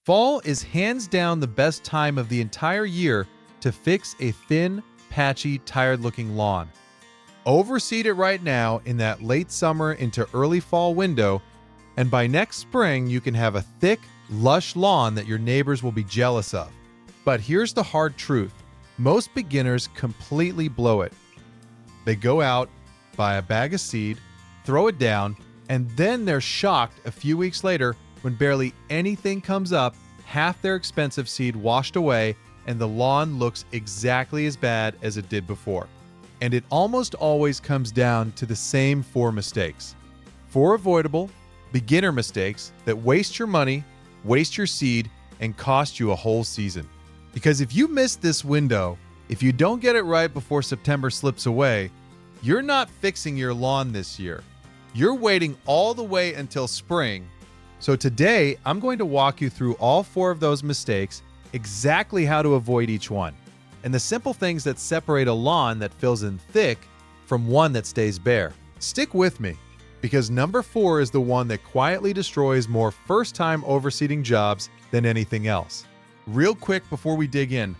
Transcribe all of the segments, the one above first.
Fall is hands down the best time of the entire year to fix a thin, patchy, tired-looking lawn. Overseed it right now in that late summer into early fall window, and by next spring you can have a thick, lush lawn that your neighbors will be jealous of. But here's the hard truth. Most beginners completely blow it. They go out, buy a bag of seed, throw it down, and then they're shocked a few weeks later when barely anything comes up, half their expensive seed washed away, and the lawn looks exactly as bad as it did before. And it almost always comes down to the same 4 mistakes. 4 avoidable, beginner mistakes that waste your money, waste your seed, and cost you a whole season. Because if you miss this window, if you don't get it right before September slips away, you're not fixing your lawn this year. You're waiting all the way until spring. So today, I'm going to walk you through all 4 of those mistakes, exactly how to avoid each one, and the simple things that separate a lawn that fills in thick from one that stays bare. Stick with me, because number 4 is the one that quietly destroys more first-time overseeding jobs than anything else. Real quick before we dig in,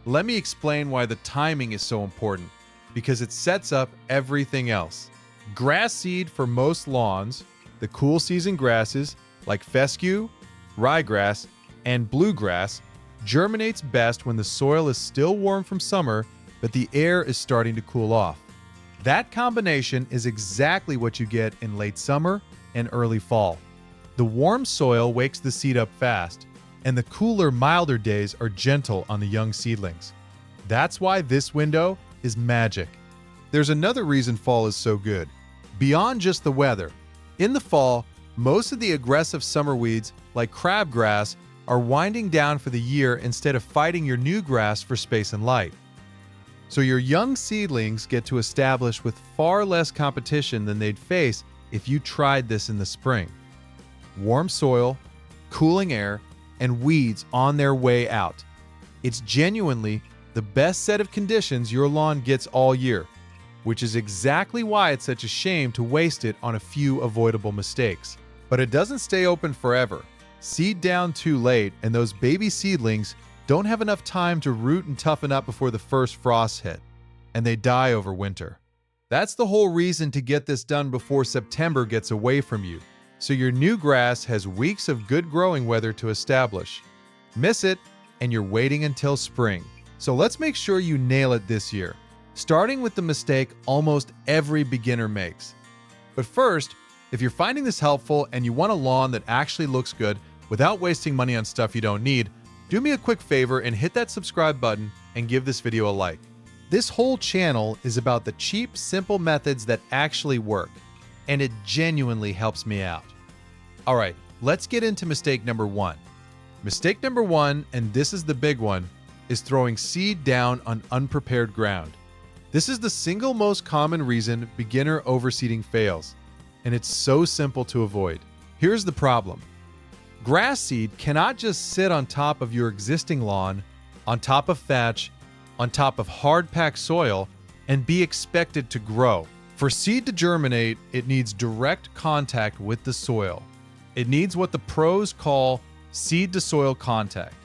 let me explain why the timing is so important, because it sets up everything else. Grass seed for most lawns, the cool season grasses like fescue, ryegrass, and bluegrass, germinates best when the soil is still warm from summer, but the air is starting to cool off. That combination is exactly what you get in late summer and early fall. The warm soil wakes the seed up fast, and the cooler, milder days are gentle on the young seedlings. That's why this window is magic. There's another reason fall is so good. Beyond just the weather, in the fall, most of the aggressive summer weeds, like crabgrass, are winding down for the year instead of fighting your new grass for space and light. So your young seedlings get to establish with far less competition than they'd face if you tried this in the spring. Warm soil, cooling air, and weeds on their way out. It's genuinely the best set of conditions your lawn gets all year, which is exactly why it's such a shame to waste it on a few avoidable mistakes. But it doesn't stay open forever. Seed down too late, and those baby seedlings don't have enough time to root and toughen up before the first frost hit, and they die over winter. That's the whole reason to get this done before September gets away from you, so your new grass has weeks of good growing weather to establish. Miss it, and you're waiting until spring. So let's make sure you nail it this year, starting with the mistake almost every beginner makes. But first, if you're finding this helpful and you want a lawn that actually looks good without wasting money on stuff you don't need, do me a quick favor and hit that subscribe button and give this video a like. This whole channel is about the cheap, simple methods that actually work, and it genuinely helps me out. All right, let's get into mistake number 1. Mistake number 1, and this is the big one, is throwing seed down on unprepared ground. This is the single most common reason beginner overseeding fails, and it's so simple to avoid. Here's the problem. Grass seed cannot just sit on top of your existing lawn, on top of thatch, on top of hard-packed soil, and be expected to grow. For seed to germinate, it needs direct contact with the soil. It needs what the pros call seed-to-soil contact.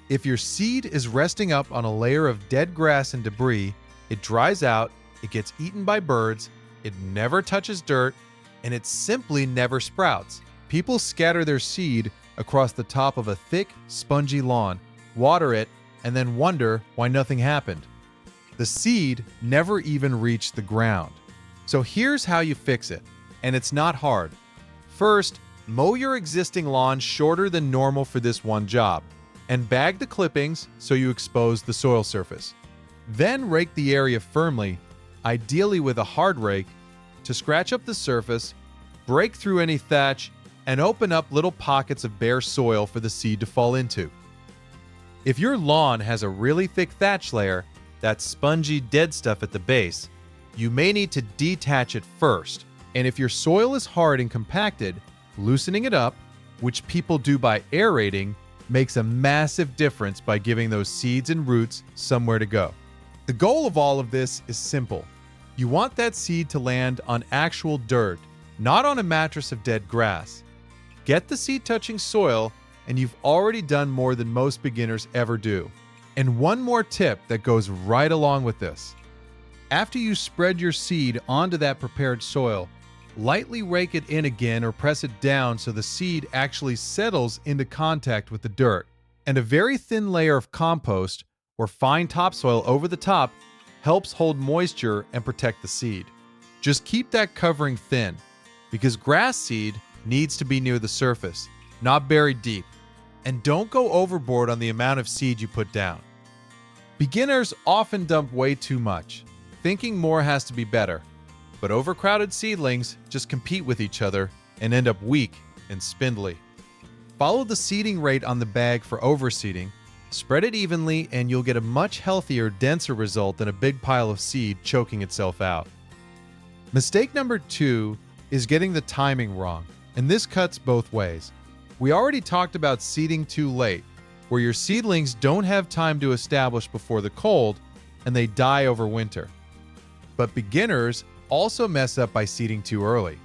If your seed is resting up on a layer of dead grass and debris, it dries out, it gets eaten by birds, it never touches dirt, and it simply never sprouts. People scatter their seed across the top of a thick, spongy lawn, water it, and then wonder why nothing happened. The seed never even reached the ground. So here's how you fix it, and it's not hard. First, mow your existing lawn shorter than normal for this one job, and bag the clippings so you expose the soil surface. Then rake the area firmly, ideally with a hard rake, to scratch up the surface, break through any thatch, and open up little pockets of bare soil for the seed to fall into. If your lawn has a really thick thatch layer, that spongy dead stuff at the base, you may need to detach it first. And if your soil is hard and compacted, loosening it up, which people do by aerating, makes a massive difference by giving those seeds and roots somewhere to go. The goal of all of this is simple. You want that seed to land on actual dirt, not on a mattress of dead grass. Get the seed touching soil, and you've already done more than most beginners ever do. And one more tip that goes right along with this. After you spread your seed onto that prepared soil, lightly rake it in again or press it down so the seed actually settles into contact with the dirt. And a very thin layer of compost or fine topsoil over the top helps hold moisture and protect the seed. Just keep that covering thin, because grass seed needs to be near the surface, not buried deep. And don't go overboard on the amount of seed you put down. Beginners often dump way too much, thinking more has to be better. But overcrowded seedlings just compete with each other and end up weak and spindly. Follow the seeding rate on the bag for overseeding, spread it evenly, and you'll get a much healthier, denser result than a big pile of seed choking itself out. Mistake number 2 is getting the timing wrong, and this cuts both ways. We already talked about seeding too late, where your seedlings don't have time to establish before the cold, and they die over winter. But beginners also mess up by seeding too early,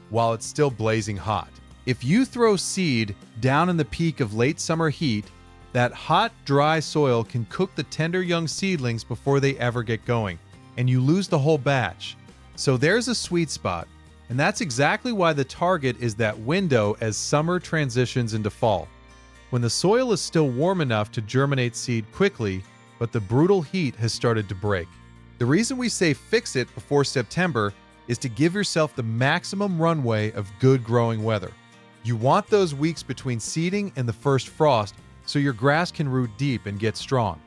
while it's still blazing hot. If you throw seed down in the peak of late summer heat, that hot, dry soil can cook the tender young seedlings before they ever get going, and you lose the whole batch. So there's a sweet spot, and that's exactly why the target is that window as summer transitions into fall, when the soil is still warm enough to germinate seed quickly, but the brutal heat has started to break. The reason we say fix it before September is to give yourself the maximum runway of good growing weather. You want those weeks between seeding and the first frost so your grass can root deep and get strong.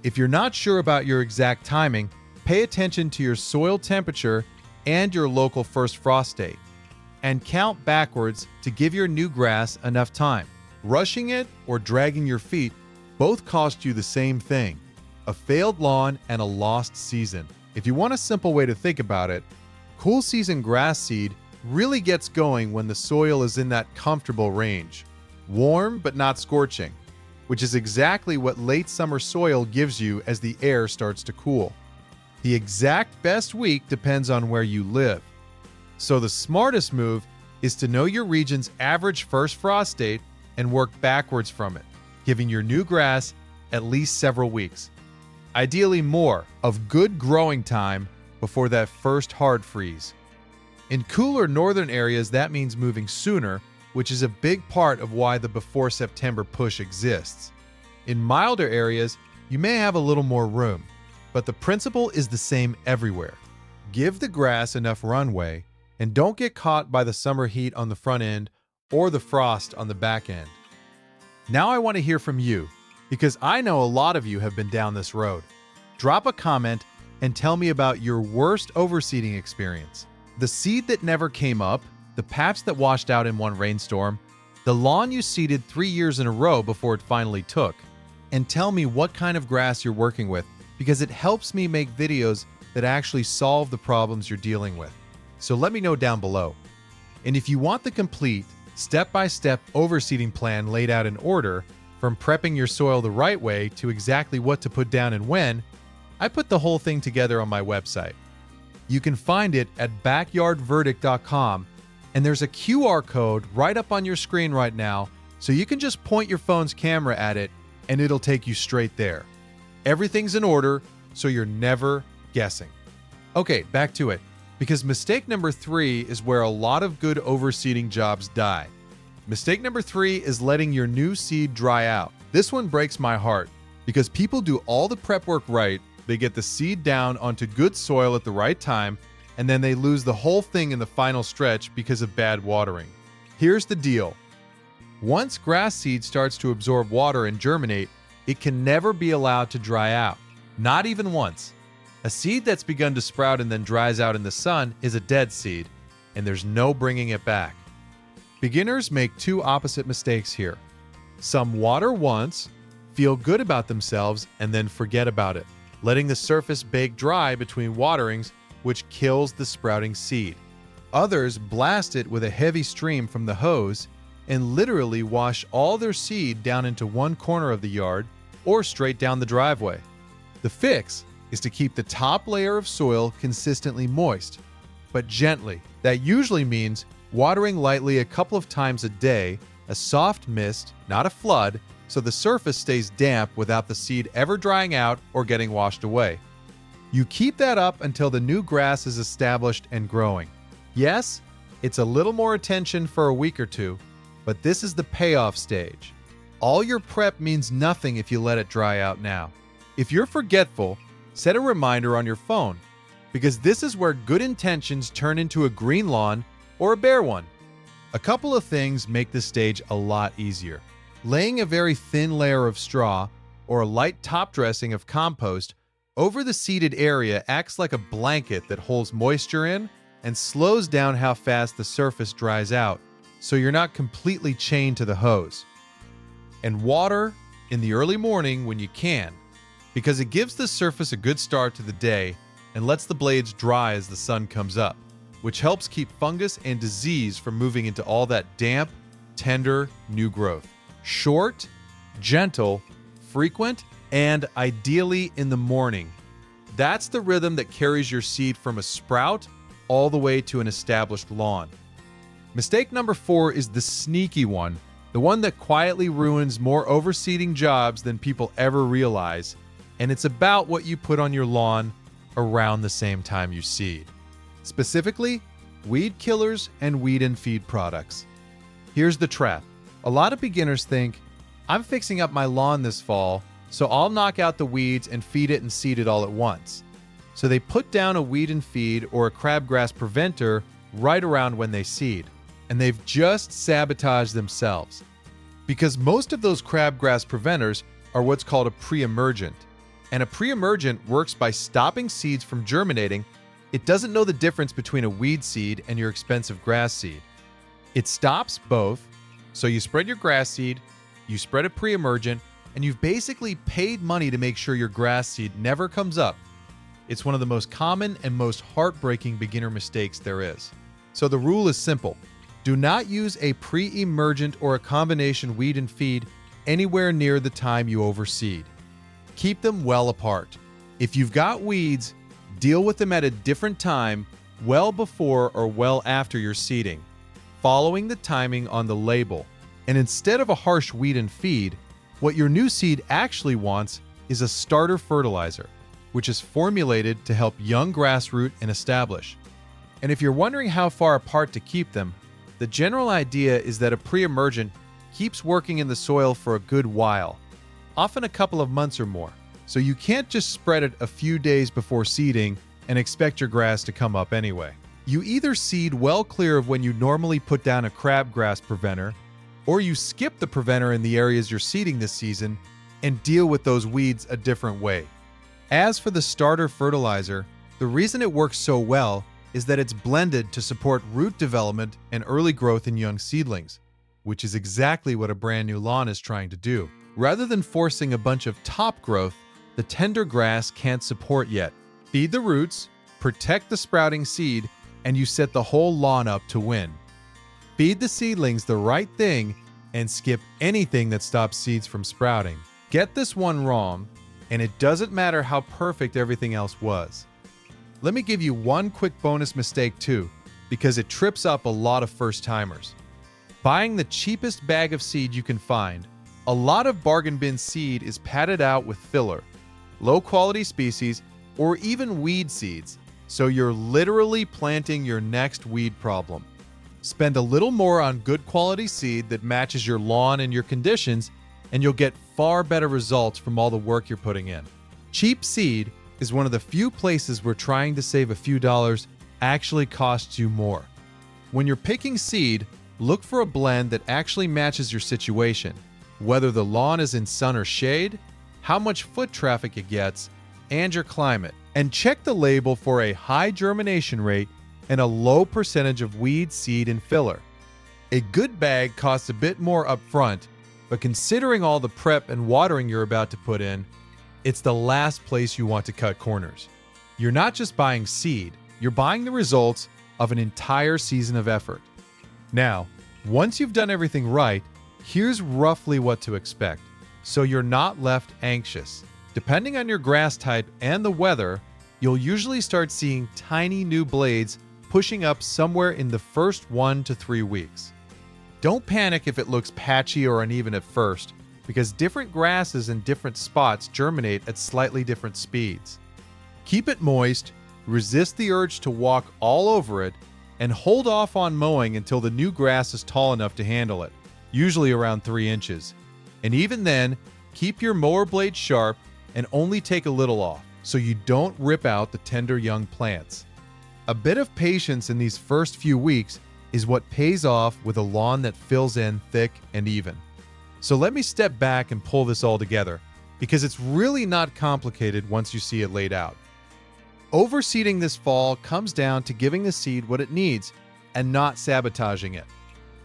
If you're not sure about your exact timing, pay attention to your soil temperature and your local first frost date, and count backwards to give your new grass enough time. Rushing it or dragging your feet both cost you the same thing: a failed lawn and a lost season. If you want a simple way to think about it, cool season grass seed really gets going when the soil is in that comfortable range, warm but not scorching, which is exactly what late summer soil gives you as the air starts to cool. The exact best week depends on where you live. So the smartest move is to know your region's average first frost date and work backwards from it, giving your new grass at least several weeks. Ideally more of good growing time before that first hard freeze. In cooler northern areas, that means moving sooner, which is a big part of why the before September push exists. In milder areas, you may have a little more room, but the principle is the same everywhere. Give the grass enough runway, and don't get caught by the summer heat on the front end or the frost on the back end. Now I want to hear from you, because I know a lot of you have been down this road. Drop a comment and tell me about your worst overseeding experience. The seed that never came up, the patch that washed out in one rainstorm, the lawn you seeded 3 years in a row before it finally took. And tell me what kind of grass you're working with, because it helps me make videos that actually solve the problems you're dealing with. So let me know down below. And if you want the complete, step-by-step overseeding plan laid out in order, from prepping your soil the right way to exactly what to put down and when, I put the whole thing together on my website. You can find it at backyardverdict.com, and there's a QR code right up on your screen right now, so you can just point your phone's camera at it and it'll take you straight there. Everything's in order, so you're never guessing. Okay, back to it, because mistake number 3 is where a lot of good overseeding jobs die. Mistake number 3 is letting your new seed dry out. This one breaks my heart, because people do all the prep work right, they get the seed down onto good soil at the right time, and then they lose the whole thing in the final stretch because of bad watering. Here's the deal. Once grass seed starts to absorb water and germinate, it can never be allowed to dry out. Not even once. A seed that's begun to sprout and then dries out in the sun is a dead seed, and there's no bringing it back. Beginners make 2 opposite mistakes here. Some water once, feel good about themselves, and then forget about it, letting the surface bake dry between waterings, which kills the sprouting seed. Others blast it with a heavy stream from the hose and literally wash all their seed down into one corner of the yard or straight down the driveway. The fix is to keep the top layer of soil consistently moist, but gently. That usually means watering lightly a couple of times a day a soft mist, not a flood, so the surface stays damp without the seed ever drying out or getting washed away. You keep that up until the new grass is established and growing. Yes, it's a little more attention for a week or two, but this is the payoff stage. All your prep means nothing if you let it dry out now. If you're forgetful, set a reminder on your phone, because this is where good intentions turn into a green lawn or a bare one. A couple of things make this stage a lot easier. Laying a very thin layer of straw or a light top dressing of compost over the seeded area acts like a blanket that holds moisture in and slows down how fast the surface dries out, so you're not completely chained to the hose. And water in the early morning when you can, because it gives the surface a good start to the day and lets the blades dry as the sun comes up, which helps keep fungus and disease from moving into all that damp, tender, new growth. Short, gentle, frequent, and ideally in the morning. That's the rhythm that carries your seed from a sprout all the way to an established lawn. Mistake number 4 is the sneaky one, the one that quietly ruins more overseeding jobs than people ever realize, and it's about what you put on your lawn around the same time you seed. Specifically, weed killers and weed and feed products. Here's the trap. A lot of beginners think, I'm fixing up my lawn this fall, so I'll knock out the weeds and feed it and seed it all at once. So they put down a weed and feed or a crabgrass preventer right around when they seed, and they've just sabotaged themselves. Because most of those crabgrass preventers are what's called a pre-emergent, and a pre-emergent works by stopping seeds from germinating. It doesn't know the difference between a weed seed and your expensive grass seed. It stops both, so you spread your grass seed, you spread a pre-emergent, and you've basically paid money to make sure your grass seed never comes up. It's one of the most common and most heartbreaking beginner mistakes there is. So the rule is simple. Do not use a pre-emergent or a combination weed and feed anywhere near the time you overseed. Keep them well apart. If you've got weeds, deal with them at a different time, well before or well after your seeding, following the timing on the label. And instead of a harsh weed and feed, what your new seed actually wants is a starter fertilizer, which is formulated to help young grass root and establish. And if you're wondering how far apart to keep them, the general idea is that a pre-emergent keeps working in the soil for a good while, often a couple of months or more. So you can't just spread it a few days before seeding and expect your grass to come up anyway. You either seed well clear of when you normally put down a crabgrass preventer, or you skip the preventer in the areas you're seeding this season and deal with those weeds a different way. As for the starter fertilizer, the reason it works so well is that it's blended to support root development and early growth in young seedlings, which is exactly what a brand new lawn is trying to do. Rather than forcing a bunch of top growth the tender grass can't support yet. Feed the roots, protect the sprouting seed, and you set the whole lawn up to win. Feed the seedlings the right thing and skip anything that stops seeds from sprouting. Get this one wrong, and it doesn't matter how perfect everything else was. Let me give you one quick bonus mistake too, because it trips up a lot of first-timers. Buying the cheapest bag of seed you can find, a lot of bargain bin seed is padded out with filler, low-quality species, or even weed seeds, so you're literally planting your next weed problem. Spend a little more on good quality seed that matches your lawn and your conditions, and you'll get far better results from all the work you're putting in. Cheap seed is one of the few places where trying to save a few dollars actually costs you more. When you're picking seed, look for a blend that actually matches your situation, whether the lawn is in sun or shade, how much foot traffic it gets, and your climate. And check the label for a high germination rate and a low percentage of weed, seed, and filler. A good bag costs a bit more up front, but considering all the prep and watering you're about to put in, it's the last place you want to cut corners. You're not just buying seed, you're buying the results of an entire season of effort. Now, once you've done everything right, here's roughly what to expect, so you're not left anxious. Depending on your grass type and the weather, you'll usually start seeing tiny new blades pushing up somewhere in the first 1 to 3 weeks. Don't panic if it looks patchy or uneven at first, because different grasses in different spots germinate at slightly different speeds. Keep it moist, resist the urge to walk all over it, and hold off on mowing until the new grass is tall enough to handle it, usually around 3 inches. And even then, keep your mower blade sharp and only take a little off, so you don't rip out the tender young plants. A bit of patience in these first few weeks is what pays off with a lawn that fills in thick and even. So let me step back and pull this all together, because it's really not complicated once you see it laid out. Overseeding this fall comes down to giving the seed what it needs and not sabotaging it.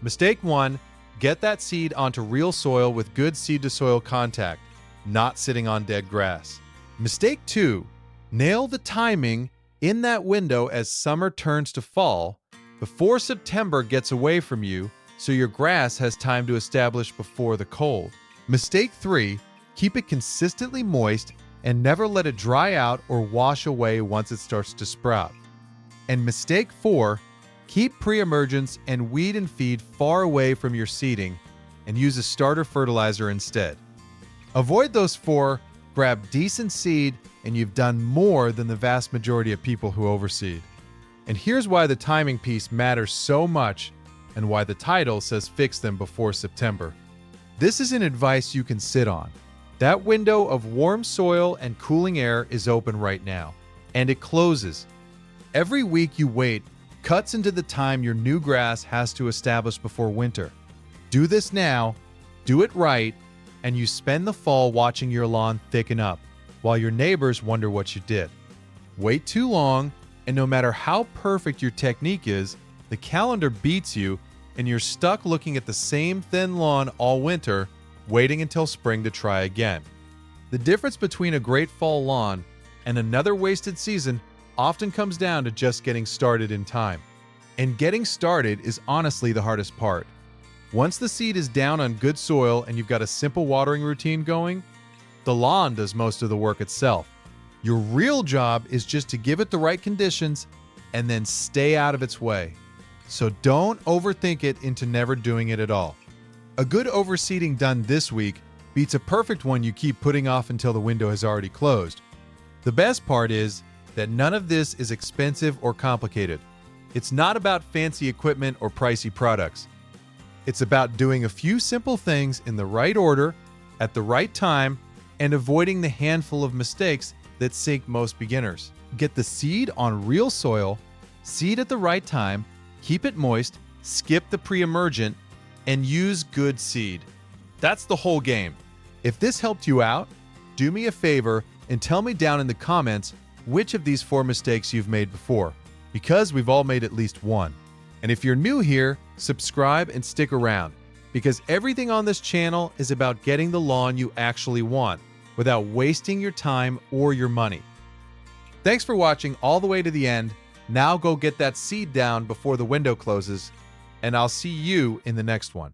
Mistake 1, get that seed onto real soil with good seed-to-soil contact, not sitting on dead grass. Mistake 2, nail the timing in that window as summer turns to fall, before September gets away from you, so your grass has time to establish before the cold. Mistake 3, keep it consistently moist and never let it dry out or wash away once it starts to sprout. And mistake 4, keep pre-emergence and weed and feed far away from your seeding and use a starter fertilizer instead. Avoid those 4, grab decent seed, and you've done more than the vast majority of people who overseed. And here's why the timing piece matters so much and why the title says fix them before September. This is an advice you can sit on. That window of warm soil and cooling air is open right now, and it closes. Every week you wait cuts into the time your new grass has to establish before winter. Do this now, do it right, and you spend the fall watching your lawn thicken up, while your neighbors wonder what you did. Wait too long, and no matter how perfect your technique is, the calendar beats you, and you're stuck looking at the same thin lawn all winter, waiting until spring to try again. The difference between a great fall lawn and another wasted season often comes down to just getting started in time. And getting started is honestly the hardest part. Once the seed is down on good soil and you've got a simple watering routine going, the lawn does most of the work itself. Your real job is just to give it the right conditions and then stay out of its way. So don't overthink it into never doing it at all. A good overseeding done this week beats a perfect one you keep putting off until the window has already closed. The best part is that none of this is expensive or complicated. It's not about fancy equipment or pricey products. It's about doing a few simple things in the right order, at the right time, and avoiding the handful of mistakes that sink most beginners. Get the seed on real soil, seed at the right time, keep it moist, skip the pre-emergent, and use good seed. That's the whole game. If this helped you out, do me a favor and tell me down in the comments which of these 4 mistakes you've made before, because we've all made at least one. And if you're new here, subscribe and stick around, because everything on this channel is about getting the lawn you actually want without wasting your time or your money. Thanks for watching all the way to the end. Now go get that seed down before the window closes, and I'll see you in the next one.